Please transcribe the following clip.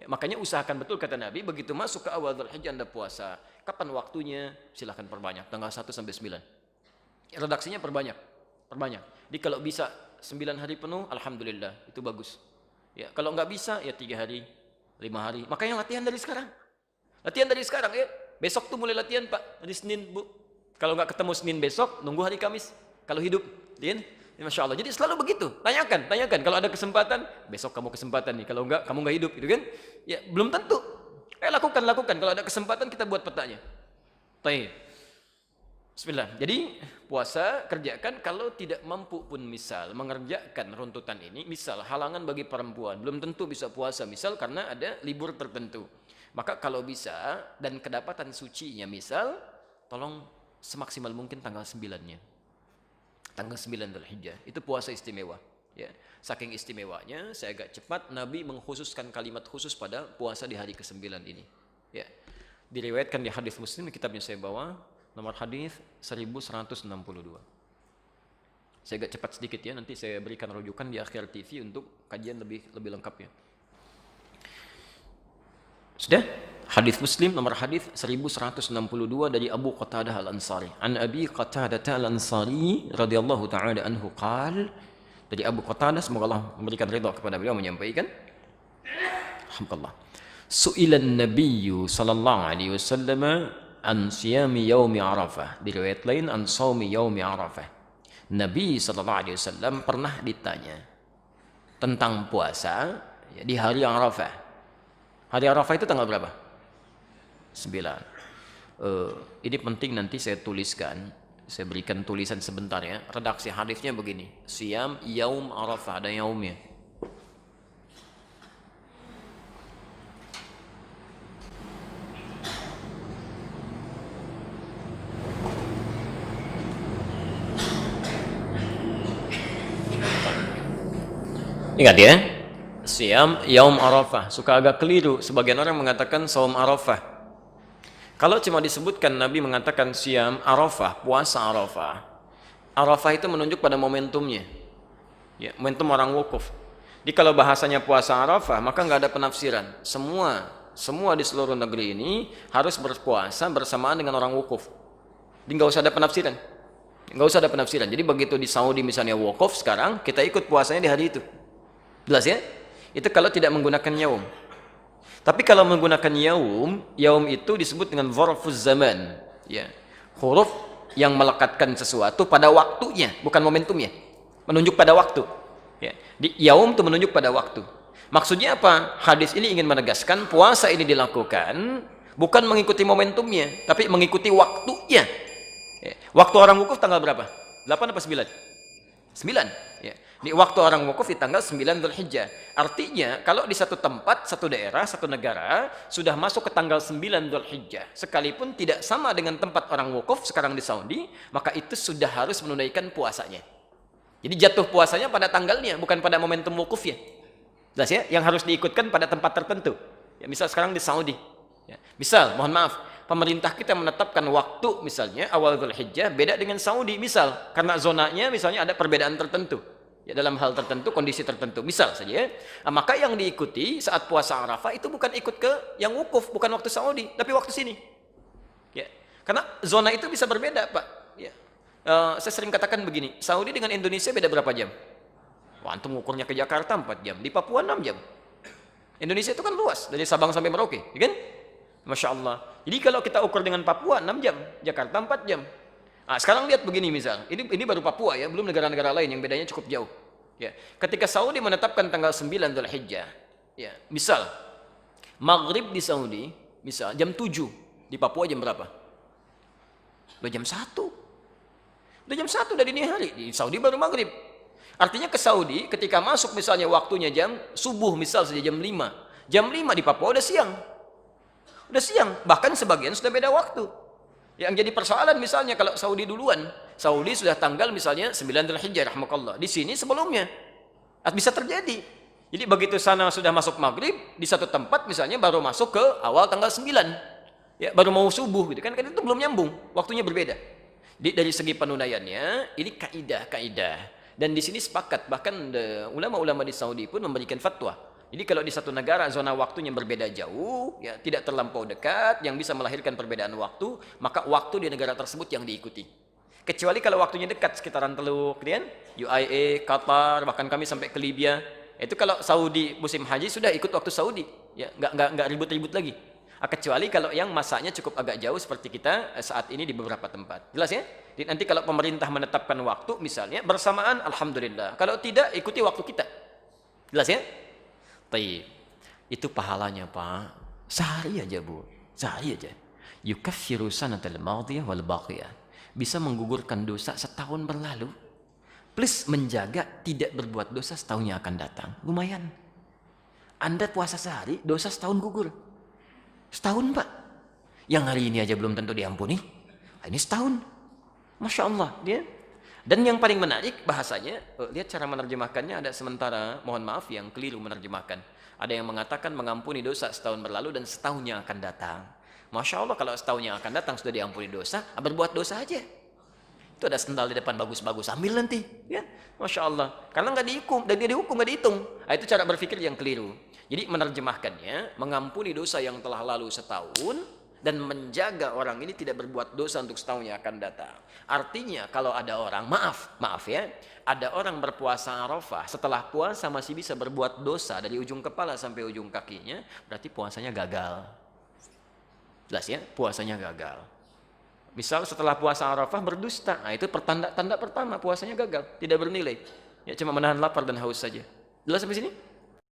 Ya, makanya usahakan betul kata Nabi, begitu masuk ke awal Dzulhijjah Anda puasa. Kapan waktunya? Silahkan perbanyak, tanggal 1 sampai 9. Ya, redaksinya perbanyak. Jadi kalau bisa 9 hari penuh, alhamdulillah, itu bagus. Ya, kalau nggak bisa, ya 3 hari, 5 hari. Makanya latihan dari sekarang. Ya. Besok tuh mulai latihan, Pak. Hari Senin, Bu. Kalau nggak ketemu Senin besok, nunggu hari Kamis. Kalau hidup, ya. Masya Allah. Jadi selalu begitu. Tanyakan. Kalau ada kesempatan, besok kamu kesempatan nih. Kalau enggak, kamu enggak hidup, gitu kan? Ya, belum tentu. Lakukan. Kalau ada kesempatan, kita buat petanya. Baik. Bismillah. Jadi, puasa kerjakan kalau tidak mampu pun misal mengerjakan runtutan ini, misal halangan bagi perempuan, belum tentu bisa puasa, misal karena ada libur tertentu. Maka kalau bisa, dan kedapatan sucinya misal, tolong semaksimal mungkin tanggal 9-nya. Tanggal 9 Dzulhijjah itu puasa istimewa, ya. Saking istimewanya, saya agak cepat, Nabi mengkhususkan kalimat khusus pada puasa di hari ke-9 ini, ya. Diriwayatkan di hadis Muslim, kitabnya saya bawa, nomor hadis 1162. Saya agak cepat sedikit ya, nanti saya berikan rujukan di akhir TV untuk kajian lebih lengkapnya. Sudah? Hadis Muslim nomor hadis 1162 dari Abu Qatadah Al-Ansari. An Abi Qatadah Al-Ansari radhiyallahu taala anhu qala, dari Abu Qatadah, semoga Allah memberikan ridha kepada beliau, menyampaikan, alhamdulillah, su'ilan nabiyyu sallallahu alaihi wasallam an siyami yaumi Arafah. Di riwayat lain an shaumi yaumi Arafah. Nabi sallallahu alaihi wasallam pernah ditanya tentang puasa ya, di hari Arafah. Hari Arafah itu tanggal berapa? 9. Ini penting, nanti saya tuliskan, saya berikan tulisan sebentar ya. Redaksi hadisnya begini, Siyam Yaum Arafah, ada yaumnya. Ingat ya, Siyam Yaum Arafah. Suka agak keliru, sebagian orang mengatakan Saum Arafah. Kalau cuma disebutkan Nabi mengatakan Siyam Arafah, puasa Arafah, Arafah itu menunjuk pada momentumnya, ya, momentum orang wukuf. Jadi kalau bahasanya puasa Arafah, maka nggak ada penafsiran. Semua di seluruh negeri ini harus berpuasa bersamaan dengan orang wukuf. Jadi nggak usah ada penafsiran. Jadi begitu di Saudi misalnya wukuf sekarang, kita ikut puasanya di hari itu. Jelas ya? Itu kalau tidak menggunakan yaum. Tapi kalau menggunakan yaum itu disebut dengan dzarfuz zaman, ya. Huruf yang melekatkan sesuatu pada waktunya, bukan momentumnya. Menunjuk pada waktu. Ya. Di yaum itu menunjuk pada waktu. Maksudnya apa? Hadis ini ingin menegaskan puasa ini dilakukan bukan mengikuti momentumnya, tapi mengikuti waktunya. Ya. Waktu orang wukuf tanggal berapa? 8 apa 9? 9. Ya. Di waktu orang wukuf di tanggal 9 Dzulhijjah. Artinya kalau di satu tempat, satu daerah, satu negara sudah masuk ke tanggal 9 Dzulhijjah, sekalipun tidak sama dengan tempat orang wukuf sekarang di Saudi, maka itu sudah harus menunaikan puasanya. Jadi jatuh puasanya pada tanggalnya, bukan pada momentum wukufnya. Jelas ya? Yang harus diikutkan pada tempat tertentu. Ya, misal sekarang di Saudi. Ya. Misal, mohon maaf, pemerintah kita menetapkan waktu misalnya awal Dzulhijjah beda dengan Saudi, misal karena zonanya misalnya ada perbedaan tertentu. Ya, dalam hal tertentu, kondisi tertentu, misal saja. Maka yang diikuti saat puasa Arafah itu bukan ikut ke yang wukuf, bukan waktu Saudi, tapi waktu sini. Ya, karena zona itu bisa berbeda, Pak. Ya. Saya sering katakan begini, Saudi dengan Indonesia beda berapa jam? Wah, antum ukurnya ke Jakarta 4 jam, di Papua 6 jam. Indonesia itu kan luas, dari Sabang sampai Merauke, ya kan? Masya Allah. Jadi kalau kita ukur dengan Papua 6 jam, Jakarta 4 jam. Nah, sekarang lihat begini misal, ini baru Papua ya, belum negara-negara lain yang bedanya cukup jauh. Ya, ketika Saudi menetapkan tanggal 9 Dzulhijjah, ya, misal maghrib di Saudi, misal jam 7, di Papua jam berapa? Udah jam 1. Udah jam 1 dari dini hari, di Saudi baru maghrib. Artinya ke Saudi ketika masuk misalnya waktunya jam subuh misal saja jam 5. Jam 5 di Papua udah siang. Udah siang, bahkan sebagian sudah beda waktu. Yang jadi persoalan misalnya kalau Saudi duluan, Saudi sudah tanggal misalnya 9 Dzulhijjah rahmakallah. Di sini sebelumnya. Bisa terjadi. Jadi begitu sana sudah masuk maghrib, di satu tempat misalnya baru masuk ke awal tanggal 9. Ya, baru mau subuh gitu kan, itu belum nyambung, waktunya berbeda. Dari segi penunaiannya, ini kaidah. Dan di sini sepakat, bahkan ulama-ulama di Saudi pun memberikan fatwa. Jadi kalau di satu negara zona waktunya berbeda jauh, ya tidak terlampau dekat, yang bisa melahirkan perbedaan waktu, maka waktu di negara tersebut yang diikuti. Kecuali kalau waktunya dekat, sekitaran Teluk, kemudian UAE, Qatar, bahkan kami sampai ke Libya. Itu kalau Saudi musim haji sudah ikut waktu Saudi, ya nggak ribut-ribut lagi. Kecuali kalau yang masanya cukup agak jauh seperti kita saat ini di beberapa tempat. Jelas ya? Jadi nanti kalau pemerintah menetapkan waktu misalnya bersamaan, alhamdulillah. Kalau tidak, ikuti waktu kita. Jelas ya? Taib. Itu pahalanya, Pak. Sehari aja, Bu. Sehari aja. Yukaffiru sanatal madiyah wal baqiyah. Bisa menggugurkan dosa setahun berlalu. Plus menjaga tidak berbuat dosa setahun yang akan datang. Lumayan. Anda puasa sehari, dosa setahun gugur. Setahun, Pak. Yang hari ini aja belum tentu diampuni. Ini setahun. Masya Allah. Dia. Dan yang paling menarik bahasanya, lihat cara menerjemahkannya ada sementara, mohon maaf yang keliru menerjemahkan. Ada yang mengatakan mengampuni dosa setahun berlalu dan setahun yang akan datang. Masya Allah, kalau setahun yang akan datang sudah diampuni dosa, berbuat dosa aja. Itu ada sendal di depan bagus-bagus, ambil nanti. Ya, Masya Allah. Karena nggak dihukum, dan dia dihukum nggak dihitung. Nah, itu cara berpikir yang keliru. Jadi menerjemahkannya, mengampuni dosa yang telah lalu setahun, dan menjaga orang ini tidak berbuat dosa untuk setahun yang akan datang. Artinya kalau ada orang, maaf ya, ada orang berpuasa Arafah, setelah puasa masih bisa berbuat dosa dari ujung kepala sampai ujung kakinya, berarti puasanya gagal. Jelas ya, puasanya gagal. Misal setelah puasa Arafah berdusta, nah itu tanda pertama puasanya gagal, tidak bernilai. Ya cuma menahan lapar dan haus saja. Jelas sampai sini?